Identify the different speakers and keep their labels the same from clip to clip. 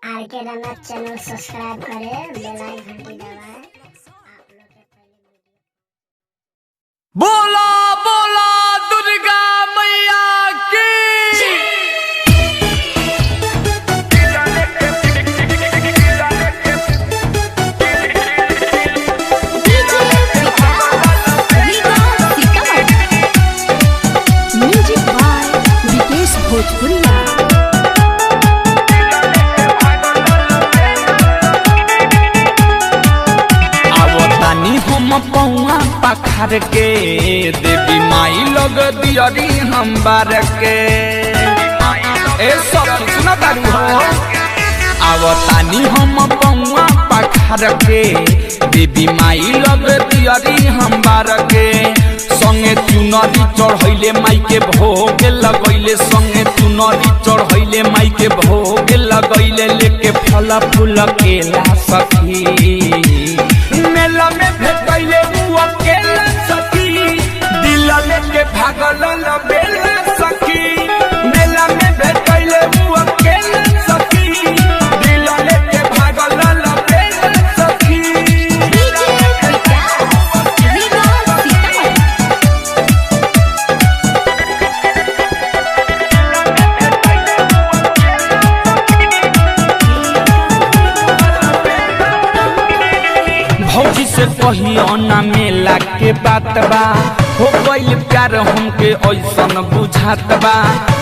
Speaker 1: RK रनत channel subscribe करें, बेल icon घंटी दबाएं।
Speaker 2: बोला बोला दुर्गा मैया की
Speaker 3: म्यूजिक बाय विकेश भोजपुरिया।
Speaker 2: हम पौआ पखार के देवी माई लग दियरी हम बार के ए सब सुना तारू हो आवतानी हम पौआ पखार के देवी माई लग दियरी हम बार के संगे चुनरी चढ़ैले माई के भोग लगैले संगे चुनरी चढ़ैले माई के भोग लगैले लेके फल फूल केला सखी मेला में भेटैले उ अकेला सखी दिल लेके भागल ल बेला सखी मेला में भेटैले उ अकेला सखी दिल लेके भागल ल बेला सखी भौजी से कहियो ना मेला के बात बा हो गइल प्यार हमके ऐसन बुझात बा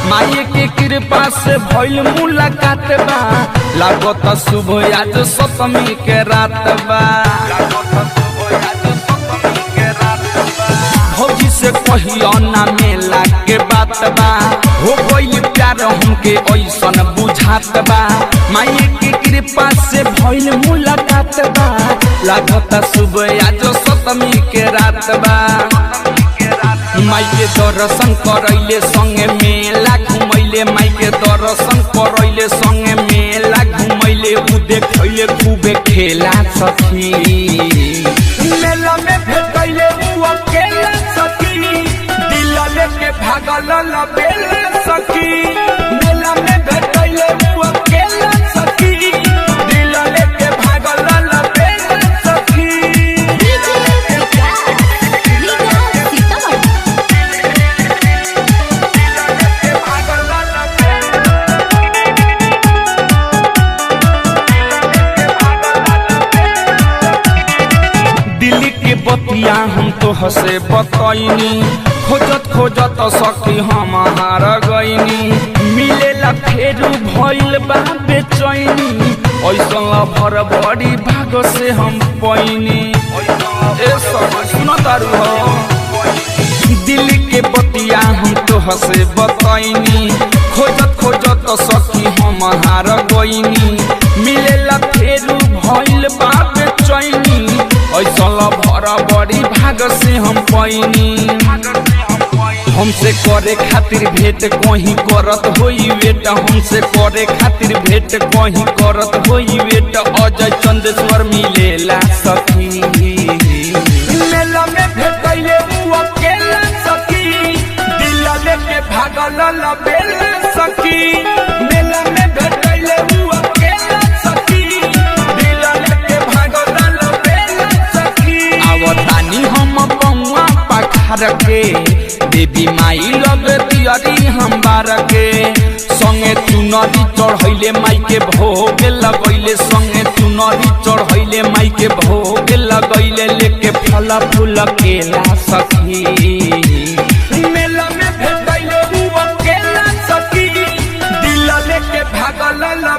Speaker 2: माई के कृपा से भइल मुलाकात बा लागत शुभ आज सप्तमी के रात बा भौजी से कहियो ना मेला के बात बा हो गइल प्यार हमके ऐसन बुझात बा माई के कृपा से भइल मुलाकात बा लागत शुभ आज सप्तमी के रात बा माई के दर्शन करैले संगे मेला घुमैले माई के दर्शन करैले संगे मेला घुमैले उ देखैले खूबे खेला सखी मेला में भेटैले उ अकेला सखी दिल लेके भागल ल बेला सखी मेला में भेटैले उ अकेला सखी दिल लेके भागल ल बेला सखी दिल्ली के बतिया हम तो हसे बतैनी खोजत खोजत सखी हम हार गईनी मिलेला फेरू भइल बा बेचैनी ऐसन भर बड़ी भाग से हम पैनी ए सब सुन तारू हो दिल्ली के बतिया हम तो हसे बतैनी खोजत खोजत सखी हम हार गईनी मिलेला फेरू भइल बा बेचैनी ऐसन भर बड़ी भाग से हम पैनी हमसे करे खातिर भेंट कहीं करत होई वेट हमसे करे खातिर भेंट कहीं करत होई वेट अजय चंदेश्वर मिलेला सखी मेला में भेटैले उ अकेला सखी दिल लेके भागल ल बेला सखी मेला में भेटैले उ अकेला सखी दिल लेके भागल ल बेला सखी आवतानी हम पौआ पखार के देवी माई लग दियरी हम बार के संगे चुनरी चढ़ैले माई के भोग लगैले संगे चुनरी चढ़ैले माई के भोग लगैले लेके फल फूल केला सखी मेला में भेटैले उ अकेला सखी दिल लेके भागल ल